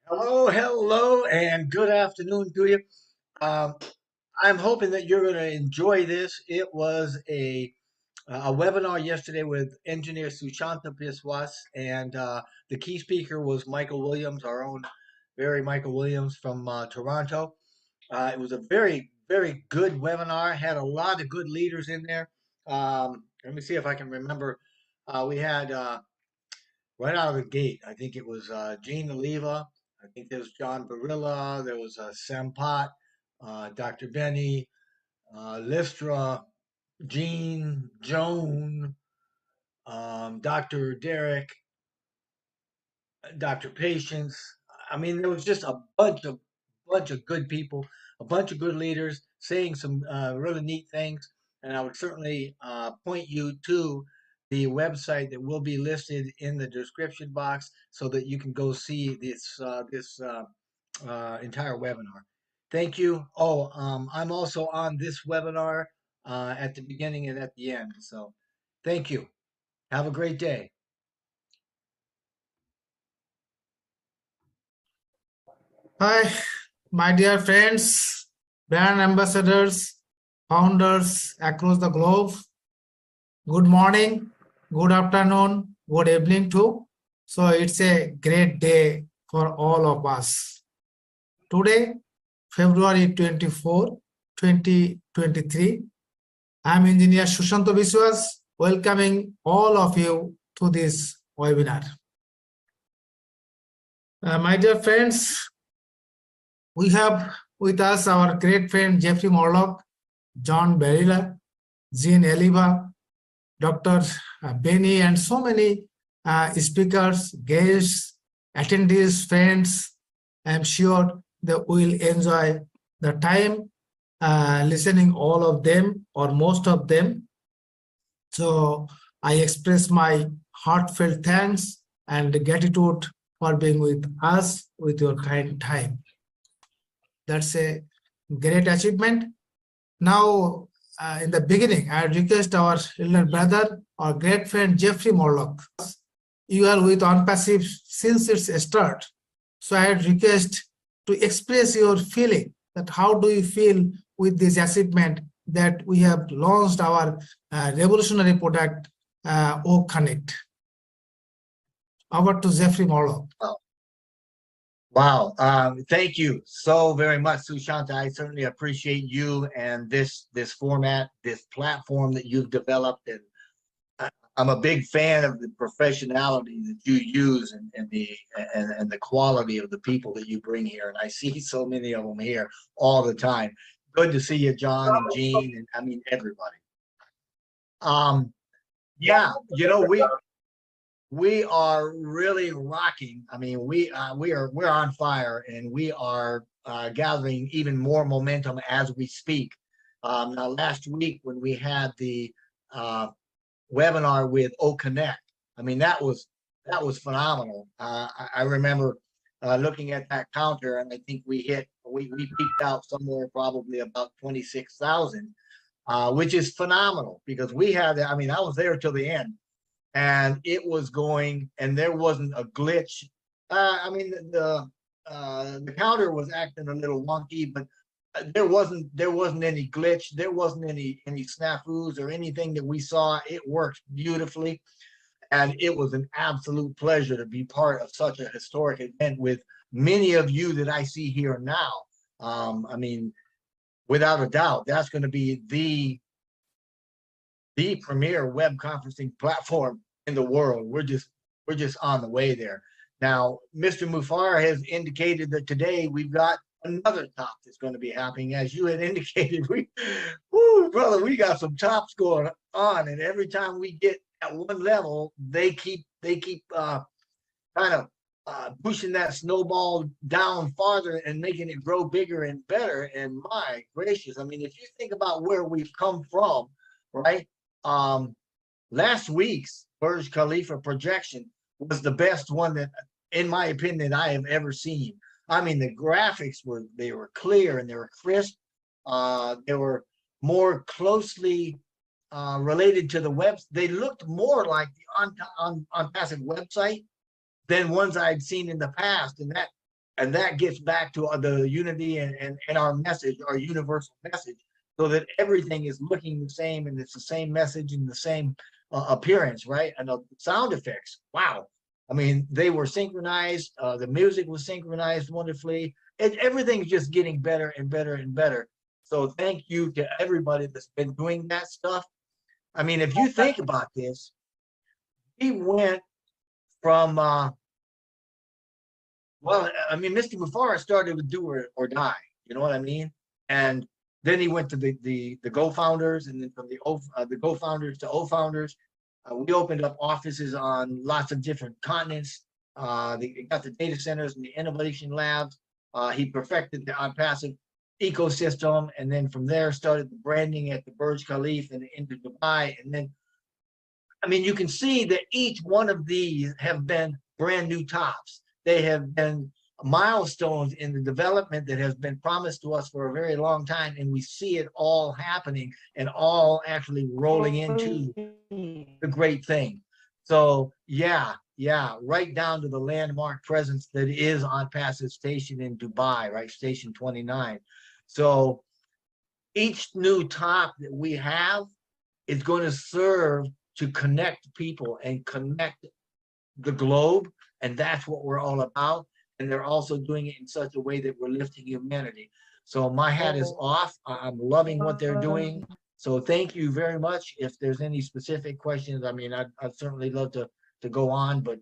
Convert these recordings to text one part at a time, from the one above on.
Hello, hello, and good afternoon to you. Um, I'm hoping that you're going to enjoy this. It was a webinar yesterday with engineer Sushanta Biswas, and the key speaker was Michael Williams, our own very Michael Williams from Toronto. It was a very, very good webinar. Had a lot of good leaders in there. Let me see if I can remember. We had right out of the gate. I think it was Gene Oliva. I think there was John Barilla. There was Sam Pott, Dr. Benny, Listra, Gene, Joan, Dr. Derek, Dr. Patience. I mean, there was just a bunch of good people, a bunch of good leaders saying some really neat things. And I would certainly point you to the website that will be listed in the description box so that you can go see this entire webinar. Thank you. Oh, I'm also on this webinar at the beginning and at the end. So thank you. Have a great day. Hi, my dear friends, brand ambassadors, founders across the globe. Good morning, good afternoon, good evening too. So it's a great day for all of us. Today, February 24, 2023, I'm Engineer Sushanto Biswas, welcoming all of you to this webinar. My dear friends, we have with us our great friend Jeffrey Morlock, John Barilla, Jean Eliva, Dr. Benny, and so many speakers, guests, attendees, friends. I'm sure that we'll enjoy the time listening all of them or most of them. So I express my heartfelt thanks and gratitude for being with us with your kind time. That's a great achievement. Now, in the beginning, I request our elder brother, our great friend Jeffrey Morlock. You are with Onpassive since its start. So I request to express your feeling that how do you feel with this achievement that we have launched our revolutionary product, O Connect. Over to Jeffrey Morlock. Wow. Thank you so very much, Sushanta. I certainly appreciate you and this format, this platform that you've developed. And I'm a big fan of the professionality that you use and the quality of the people that you bring here. And I see so many of them here all the time. Good to see you, John and Jean, and I mean everybody. Yeah, we are really rocking. I mean, we're on fire, and we are gathering even more momentum as we speak. Now, last week when we had the webinar with O Connect, I mean that was phenomenal. I remember looking at that counter, and I think we peaked out somewhere probably about 26,000, which is phenomenal because we had. I mean, I was there till the end. And it was going, and there wasn't a glitch. I mean, the counter was acting a little wonky, but there wasn't any glitch. There wasn't any snafus or anything that we saw. It worked beautifully, and it was an absolute pleasure to be part of such a historic event with many of you that I see here now. I mean, without a doubt, that's going to be the premier web conferencing platform in the world. We're just on the way there. Now, Mr. Mufar has indicated that today we've got another top that's going to be happening. As you had indicated, brother, we got some tops going on, and every time we get at one level, they keep kind of pushing that snowball down farther and making it grow bigger and better. And my gracious, I mean, if you think about where we've come from, right? Last week's Burj Khalifa projection was the best one that, in my opinion, I have ever seen. I mean, the graphics were clear and they were crisp. They were more closely related to the web. They looked more like the Onpassive website than ones I'd seen in the past, and And that gets back to the unity and our message, our universal message, so that everything is looking the same and it's the same message and the same appearance, right? And the sound effects, wow. I mean, they were synchronized. The music was synchronized wonderfully. Everything's just getting better and better and better. So thank you to everybody that's been doing that stuff. I mean, if you think about this, we went from, well, I mean, Mr. Mufara started with Do or Die, you know what I mean? And then he went to the Go Founders, and then from the Go Founders to O Founders. We opened up offices on lots of different continents. They got the data centers and the innovation labs. He perfected the Onpassive ecosystem, and then from there started the branding at the Burj Khalifa and into Dubai. And then, I mean, you can see that each one of these have been brand new tops. They have been milestones in the development that has been promised to us for a very long time, and we see it all happening and all actually rolling into the great thing. So yeah, right down to the landmark presence that is Onpassive Station in Dubai, right? Station 29. So each new top that we have is going to serve to connect people and connect the globe. And that's what we're all about. And they're also doing it in such a way that we're lifting humanity. So my hat is off. I'm loving what they're doing. So thank you very much. If there's any specific questions, I mean, I'd certainly love to go on, but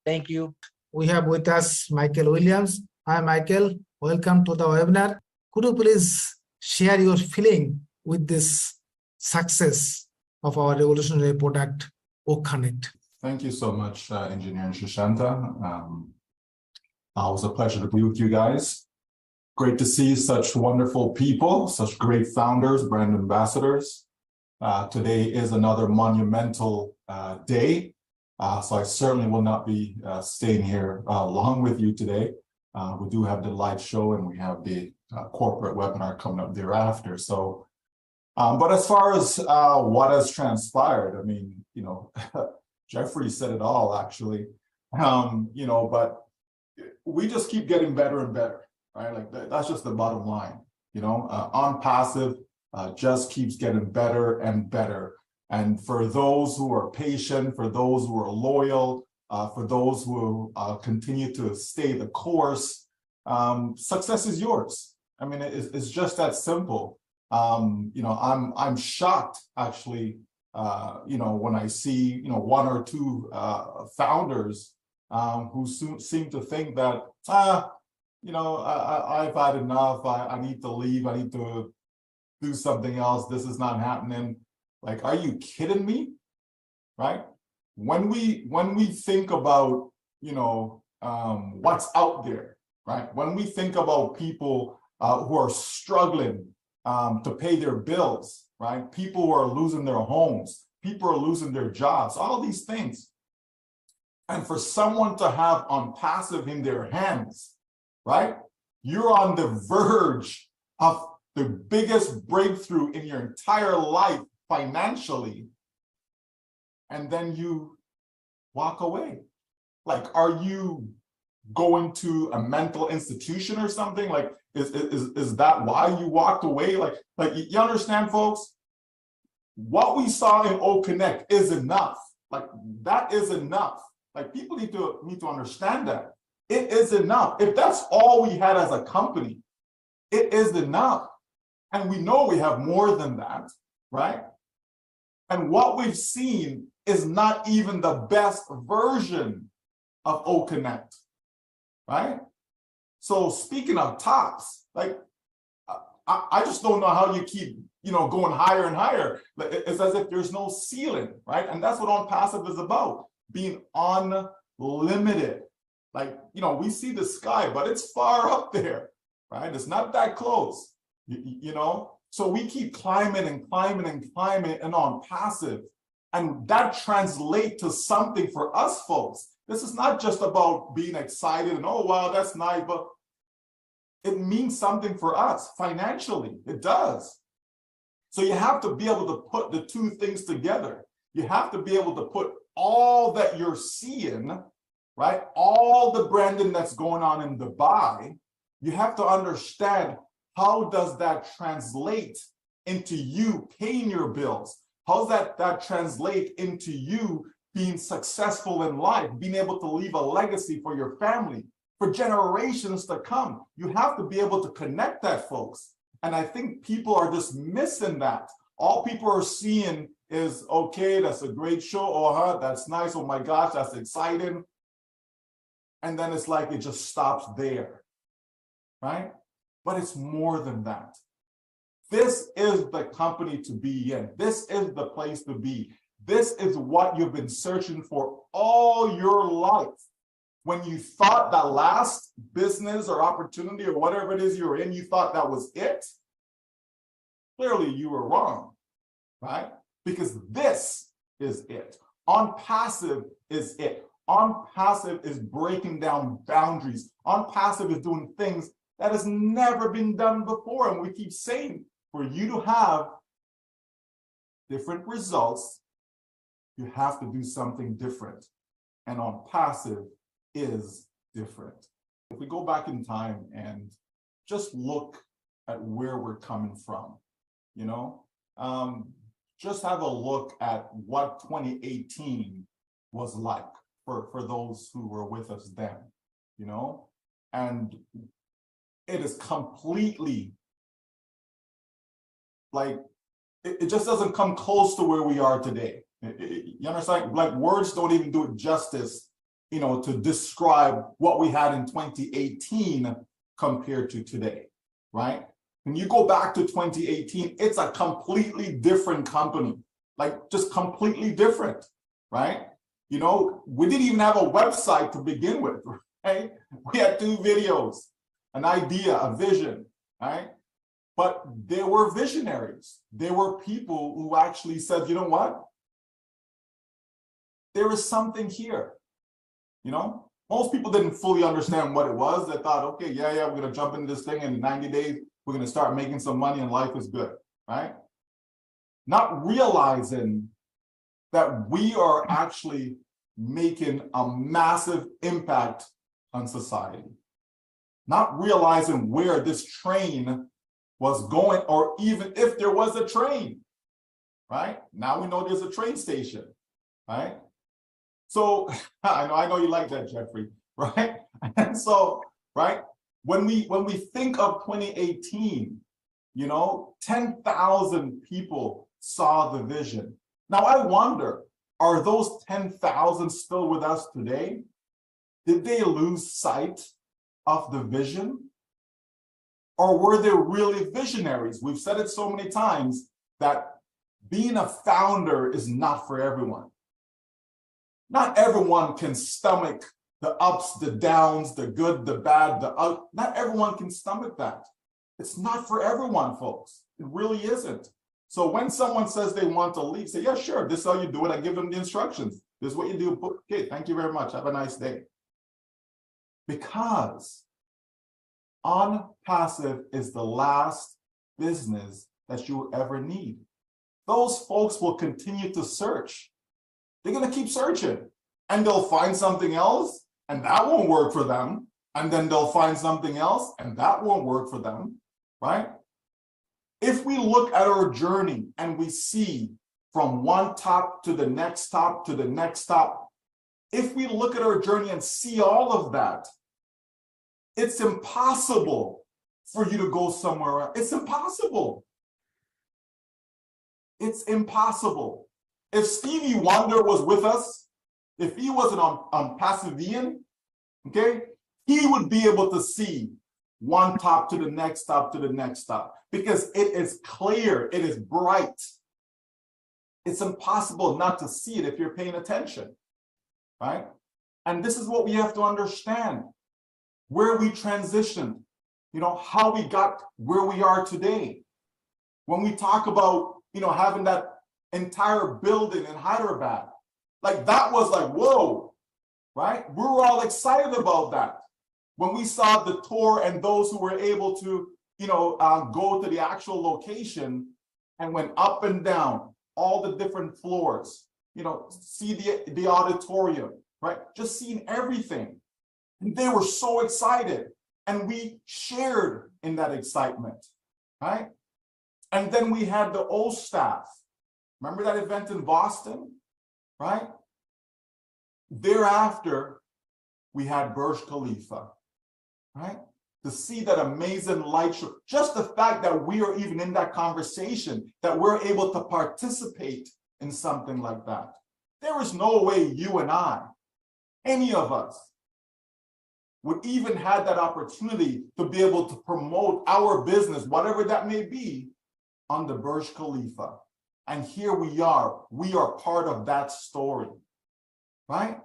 thank you. We have with us Michael Williams. Hi, Michael. Welcome to the webinar. Could you please share your feeling with this success of our revolutionary product, OConnect? Thank you so much, Engineer Shashanta. It was a pleasure to be with you guys. Great to see such wonderful people, such great founders, brand ambassadors. Today is another monumental day, so I certainly will not be staying here long with you today. We do have the live show and we have the corporate webinar coming up thereafter. So, but as far as what has transpired, I mean, you know, Jeffrey said it all actually, you know, but we just keep getting better and better, right? Like that's just the bottom line, you know. Onpassive just keeps getting better and better. And for those who are patient, for those who are loyal, for those who continue to stay the course, success is yours. I mean, it's just that simple. You know, I'm shocked actually, you know, when I see, you know, one or two founders who seem to think that, you know, I've had enough. I need to leave. I need to do something else. This is not happening. Like, are you kidding me? Right? When we think about, you know, what's out there, right? When we think about people who are struggling to pay their bills, right? People who are losing their homes, people are losing their jobs, all these things. And for someone to have Onpassive in their hands, right? You're on the verge of the biggest breakthrough in your entire life financially, and then you walk away. Like, are you going to a mental institution or something? Like, is that why you walked away? Like you understand, folks? What we saw in OConnect is enough. Like, that is enough. Like, people need to understand that. It is enough. If that's all we had as a company, it is enough. And we know we have more than that, right? And what we've seen is not even the best version of OConnect, right? So speaking of tops, like, I just don't know how you keep, you know, going higher and higher. It's as if there's no ceiling, right? And that's what Onpassive is about, being unlimited. Like, you know, we see the sky, but it's far up there, right? It's not that close, you know? So we keep climbing and climbing and climbing and Onpassive. And that translates to something for us folks. This is not just about being excited and, oh, wow, that's nice, but it means something for us financially. It does. So you have to be able to put the two things together. You have to be able to put all that you're seeing, right? All the branding that's going on in Dubai, you have to understand, how does that translate into you paying your bills? How does that translate into you being successful in life, being able to leave a legacy for your family, for generations to come? You have to be able to connect that, folks. And I think people are just missing that. All people are seeing is, okay, that's a great show. Oh, that's nice. Oh my gosh, that's exciting. And then it's like it just stops there, right? But it's more than that. This is the company to be in. This is the place to be. This is what you've been searching for all your life. When you thought that last business or opportunity or whatever it is you're in, you thought that was it, clearly you were wrong, right? Because this is it. Onpassive is it. Onpassive is breaking down boundaries. Onpassive is doing things that has never been done before. And we keep saying, for you to have different results, you have to do something different. And Onpassive is different. If we go back in time and just look at where we're coming from, you know, just have a look at what 2018 was like for those who were with us then, you know, and it is completely like, it just doesn't come close to where we are today. You understand? Like, words don't even do it justice, you know, to describe what we had in 2018 compared to today, right? When you go back to 2018, it's a completely different company, like just completely different, right? You know, we didn't even have a website to begin with, right? We had 2 videos, an idea, a vision, right? But there were visionaries. There were people who actually said, you know what? There is something here, you know? Most people didn't fully understand what it was. They thought, okay, yeah, we're gonna jump into this thing in 90 days, we're gonna start making some money and life is good, right? Not realizing that we are actually making a massive impact on society. Not realizing where this train was going, or even if there was a train, right? Now we know there's a train station, right? So I know you like that, Jeffrey, right? And so, right, when we think of 2018, you know, 10,000 people saw the vision. Now I wonder, are those 10,000 still with us today? Did they lose sight of the vision? Or were they really visionaries? We've said it so many times that being a founder is not for everyone. Not everyone can stomach the ups, the downs, the good, the bad, not everyone can stomach that. It's not for everyone, folks. It really isn't. So when someone says they want to leave, say, yeah, sure, this is how you do it. I give them the instructions. This is what you do. Okay, thank you very much. Have a nice day. Because Onpassive is the last business that you will ever need. Those folks will continue to search. They're going to keep searching, and they'll find something else, and that won't work for them. And then they'll find something else, and that won't work for them, right? If we look at our journey and we see from one top to the next top to the next top, if we look at our journey and see all of that, it's impossible for you to go somewhere else. It's impossible. It's impossible. If Stevie Wonder was with us, if he wasn't on Passivian, okay, he would be able to see one top to the next top to the next top, because it is clear, it is bright. It's impossible not to see it if you're paying attention, right? And this is what we have to understand, where we transitioned, you know, how we got where we are today. When we talk about, you know, having that entire building in Hyderabad, like that was like, whoa, right? We were all excited about that. When we saw the tour and those who were able to, you know, go to the actual location and went up and down all the different floors, you know, see the auditorium, right? Just seeing everything. And they were so excited. And we shared in that excitement, right? And then we had the old staff. Remember that event in Boston, right? Thereafter, we had Burj Khalifa, right? To see that amazing light show, just the fact that we are even in that conversation, that we're able to participate in something like that. There is no way you and I, any of us, would even have that opportunity to be able to promote our business, whatever that may be, on the Burj Khalifa. And here we are part of that story, right?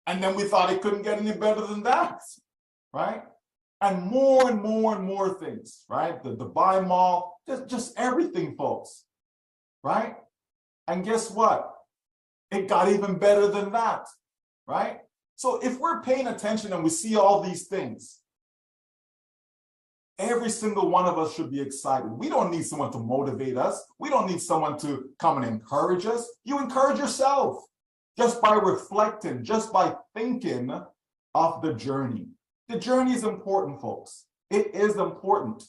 And then we thought it couldn't get any better than that, right? And more and more things, right? The Dubai Mall, just everything, folks, right? And guess what? It got even better than that, right? So if we're paying attention and we see all these things, every single one of us should be excited. We don't need someone to motivate us. We don't need someone to come and encourage us. You encourage yourself just by reflecting, just by thinking of the journey. The journey is important, folks. It is important.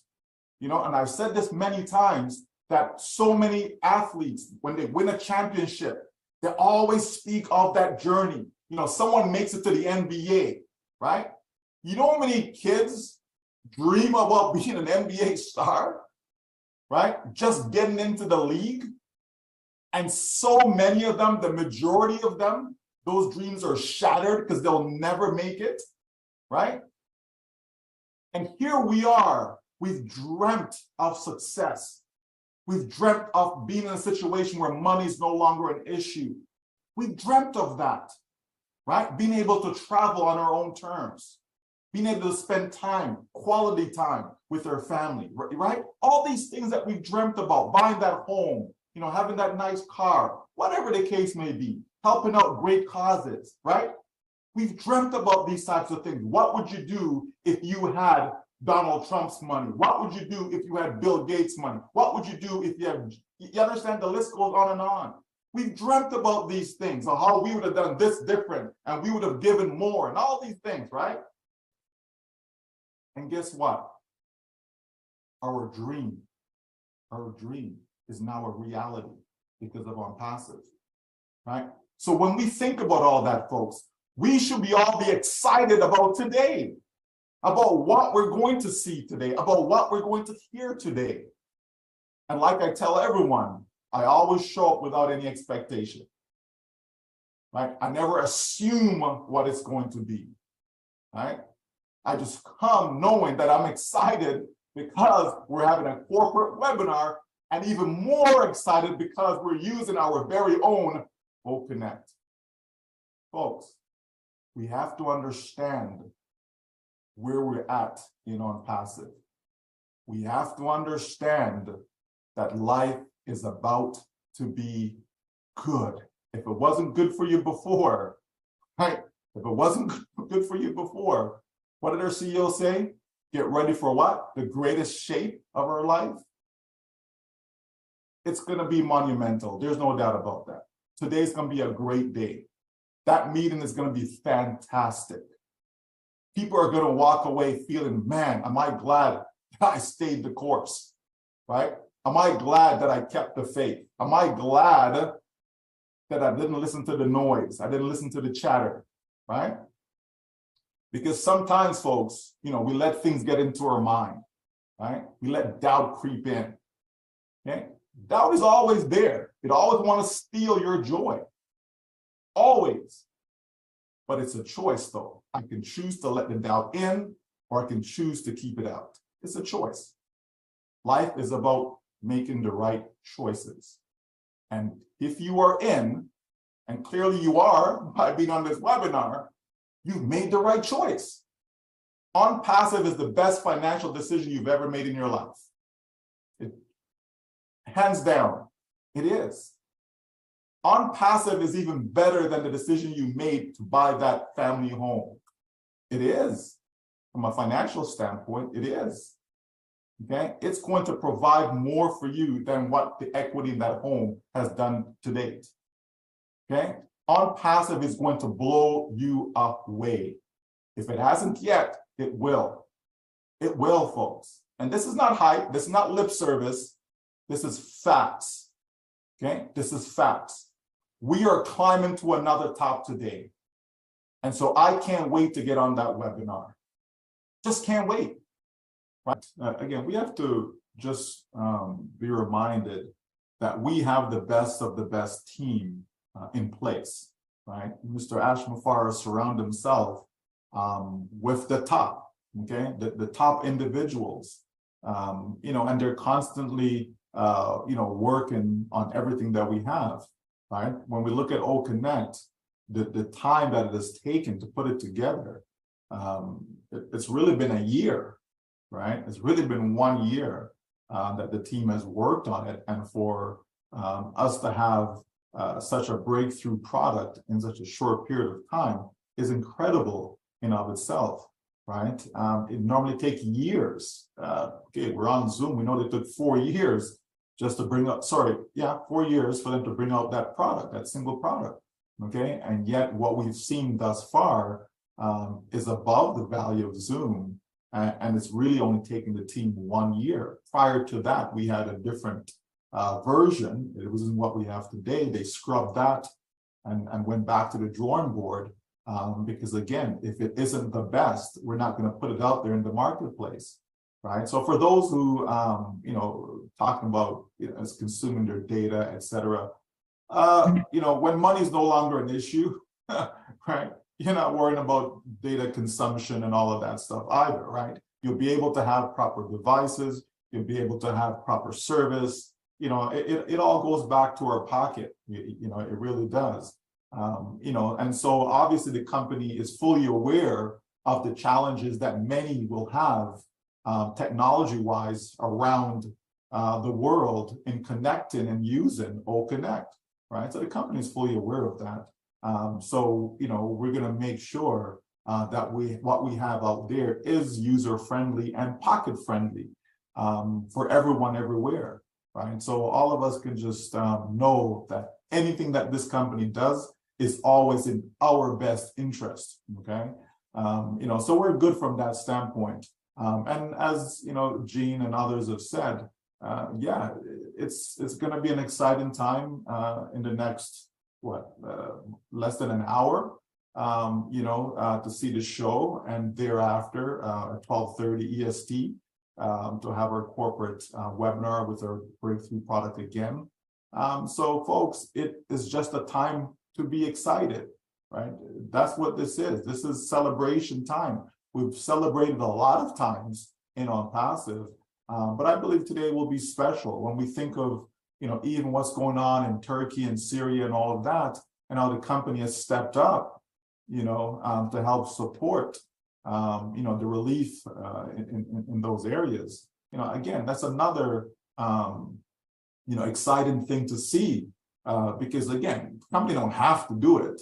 You know, and I've said this many times, that so many athletes, when they win a championship, they always speak of that journey. You know, someone makes it to the NBA, right? You know how many kids dream about being an NBA star, right? Just getting into the league. And so many of them, the majority of them, those dreams are shattered because they'll never make it, right? And here we are, we've dreamt of success. We've dreamt of being in a situation where money is no longer an issue. We've dreamt of that, right? Being able to travel on our own terms, being able to spend time, quality time with our family, right? All these things that we've dreamt about, buying that home, you know, having that nice car, whatever the case may be, helping out great causes, right? We've dreamt about these types of things. What would you do if you had Donald Trump's money? What would you do if you had Bill Gates' money? What would you do if you had, you understand, the list goes on and on. We've dreamt about these things, or how we would have done this different, and we would have given more, and all these things, right? And guess what? Our dream is now a reality because of Onpassive, right? So when we think about all that, folks, we should all be excited about today, about what we're going to see today, about what we're going to hear today. And like I tell everyone, I always show up without any expectation, right? I never assume what it's going to be, right? I just come knowing that I'm excited because we're having a corporate webinar, and even more excited because we're using our very own OConnect. Folks, we have to understand where we're at in Onpassive. We have to understand that life is about to be good. If it wasn't good for you before, right? If it wasn't good for you before, what did our CEO say? Get ready for what? The greatest shape of our life? It's going to be monumental. There's no doubt about that. Today's going to be a great day. That meeting is going to be fantastic. People are going to walk away feeling, man, am I glad that I stayed the course, right? Am I glad that I kept the faith? Am I glad that I didn't listen to the noise? I didn't listen to the chatter, right? Because sometimes, folks, you know, we let things get into our mind, right? We let doubt creep in, okay? Doubt is always there. It always wants to steal your joy, always. But it's a choice, though. I can choose to let the doubt in, or I can choose to keep it out. It's a choice. Life is about making the right choices. And if you are in, and clearly you are by being on this webinar, you've made the right choice. Onpassive is the best financial decision you've ever made in your life. Hands down, it is. Onpassive is even better than the decision you made to buy that family home. It is. From a financial standpoint, it is. Okay? It's going to provide more for you than what the equity in that home has done to date. Okay? Onpassive is going to blow you away. If it hasn't yet, it will. It will, folks. And this is not hype. This is not lip service. This is facts. Okay? This is facts. We are climbing to another top today. And so I can't wait to get on that webinar. Just can't wait. Right? Again, we have to just be reminded that we have the best of the best team in place, right? Mr. Ashmafar surround himself with the top, okay? The top individuals, and they're constantly, working on everything that we have, right? When we look at O Connect, the time that it has taken to put it together, it's really been a year, right? It's really been 1 year that the team has worked on it, and for us to have such a breakthrough product in such a short period of time is incredible in of itself, right? It normally takes years. Okay, we're on Zoom. We know they took 4 years just to bring up, 4 years for them to bring out that product, that single product, okay? And yet what we've seen thus far is above the value of Zoom, and it's really only taken the team 1 year. Prior to that, we had a different version. It wasn't what we have today. They scrubbed that and went back to the drawing board because, again, if it isn't the best, we're not going to put it out there in the marketplace, right? So for those who, talking about as consuming their data, etc., when money is no longer an issue, right? You're not worrying about data consumption and all of that stuff either, right? You'll be able to have proper devices. You'll be able to have proper service. It all goes back to our pocket. It really does. And so obviously the company is fully aware of the challenges that many will have technology-wise around the world in connecting and using O Connect, right? So the company is fully aware of that. We're going to make sure that what we have out there is user-friendly and pocket-friendly for everyone everywhere, right? So all of us can just know that anything that this company does is always in our best interest, okay? So we're good from that standpoint. And as, Gene and others have said, it's going to be an exciting time in the next, less than an hour, to see the show, and thereafter at 12:30 EST to have our corporate webinar with our breakthrough product again. So folks, it is just a time to be excited, right? That's what this is. This is celebration time. We've celebrated a lot of times in Onpassive, but I believe today will be special when we think of even what's going on in Turkey and Syria and all of that, and how the company has stepped up, to help support, the relief in those areas. Again, that's another, exciting thing to see, because again, the company don't have to do it,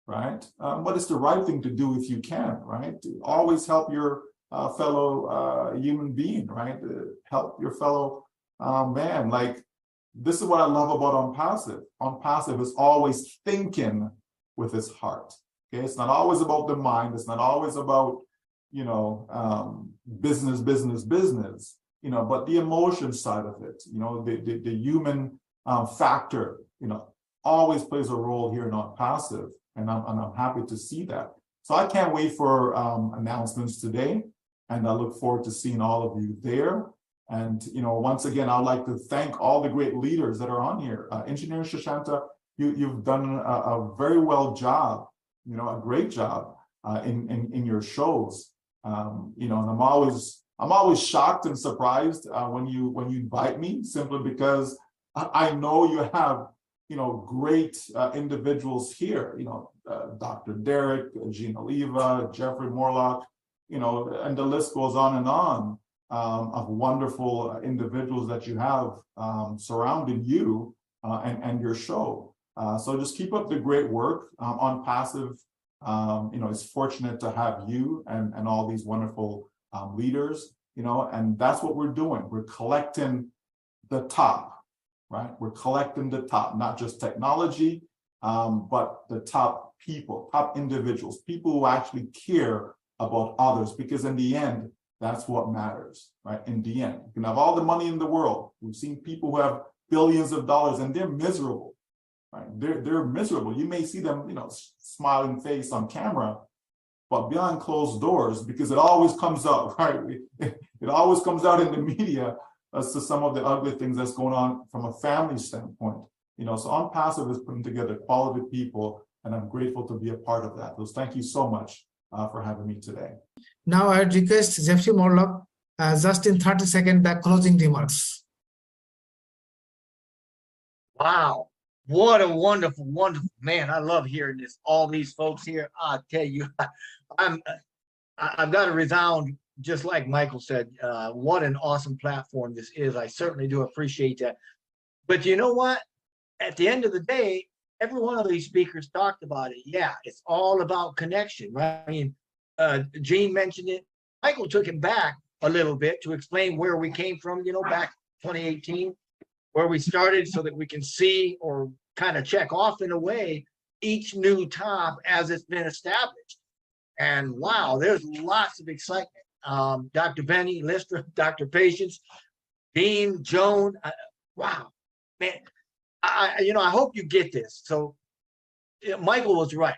right? But it's the right thing to do if you can, right? Always help your fellow human being, right? Help your fellow man. Like, this is what I love about Onpassive. Onpassive is always thinking with his heart. Okay, it's not always about the mind. It's not always about business, but the emotion side of it. The human factor. Always plays a role here in Onpassive, and I'm happy to see that. So I can't wait for announcements today, and I look forward to seeing all of you there. And, once again, I'd like to thank all the great leaders that are on here. Engineer Shashanta, you've done a very well job, a great job in your shows. And I'm always shocked and surprised when you invite me, simply because I know you have, great individuals here, Dr. Derek, Gina Oliva, Jeffrey Morlock, and the list goes on and on. Of wonderful individuals that you have surrounding you and your show. So just keep up the great work. Onpassive, is fortunate to have you and all these wonderful leaders, and that's what we're doing. We're collecting the top, right? We're collecting the top, not just technology, but the top people, top individuals, people who actually care about others, because in the end, that's what matters, right? In the end, you can have all the money in the world. We've seen people who have billions of dollars and they're miserable, right? They're miserable. You may see them, smiling face on camera, but behind closed doors, because it always comes out, right? It always comes out in the media as to some of the ugly things that's going on from a family standpoint. So Onpassive is putting together quality people, and I'm grateful to be a part of that. So thank you so much for having me today. Now I request Jeffrey Morlock, just in 30 seconds, the closing remarks. Wow. What a wonderful, wonderful man. I love hearing this. All these folks here, I tell you, I've got to resound, just like Michael said, what an awesome platform this is. I certainly do appreciate that. But you know what? At the end of the day, every one of these speakers talked about it. Yeah, it's all about connection, right? I mean, Gene mentioned it. Michael took him back a little bit to explain where we came from, back 2018, where we started, so that we can see or kind of check off in a way each new top as it's been established. And wow, there's lots of excitement. Dr. Benny, Lister, Dr. Patience, Dean, Joan, wow, man. I hope you get this. So Michael was right.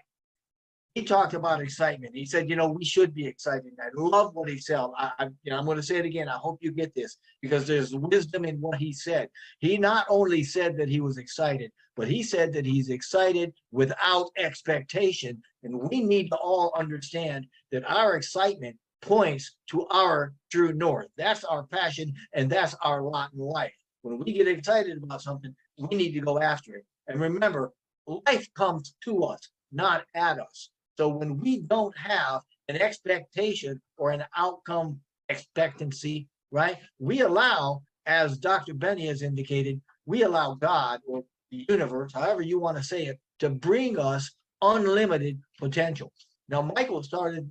He talked about excitement. He said, we should be excited. I love what he said. I'm going to say it again. I hope you get this, because there's wisdom in what he said. He not only said that he was excited, but he said that he's excited without expectation. And we need to all understand that our excitement points to our true north. That's our passion, and that's our lot in life. When we get excited about something, we need to go after it. And remember, life comes to us, not at us. So when we don't have an expectation or an outcome expectancy, right, we allow, as Dr. Benny has indicated, we allow God, or the universe, however you want to say it, to bring us unlimited potential. Now, Michael started,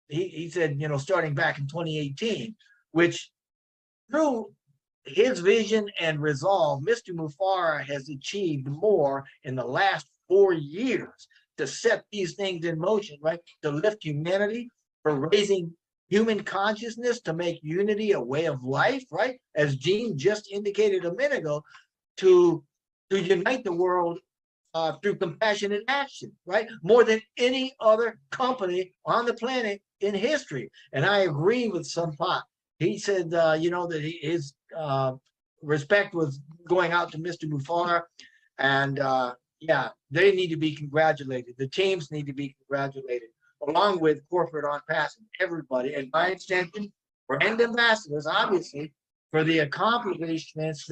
he said, starting back in 2018, which through his vision and resolve, Mr. Mufara has achieved more in the last 4 years to set these things in motion, right? To lift humanity, for raising human consciousness, to make unity a way of life, right? As Gene just indicated a minute ago, to unite the world through compassionate action, right? More than any other company on the planet in history. And I agree with Sunpat. He said, that his respect was going out to Mr. Mufara, and yeah, they need to be congratulated. The teams need to be congratulated, along with corporate Onpassive, everybody, and by extension, brand ambassadors, obviously, for the accomplishments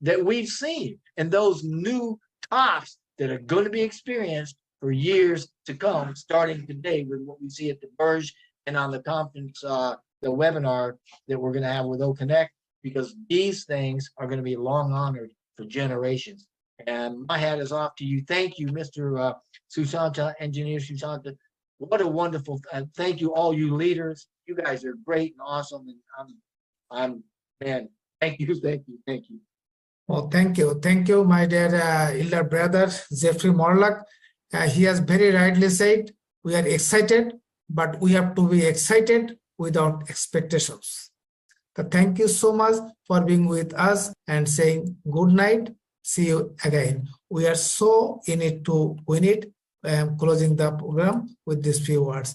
that we've seen, and those new tops that are going to be experienced for years to come, starting today with what we see at the Burj and on the conference, the webinar that we're going to have with OConnect, because these things are going to be long honored for generations. And my hat is off to you. Thank you, Mr. Sushanta, Engineer Sushanta. What a wonderful, thank you, all you leaders. You guys are great and awesome. And man, thank you. Well, thank you, my dear elder brother, Jeffrey Morlock. He has very rightly said, we are excited, but we have to be excited without expectations. So thank you so much for being with us and saying good night. See you again. We are so in it to win it. I am closing the program with these few words.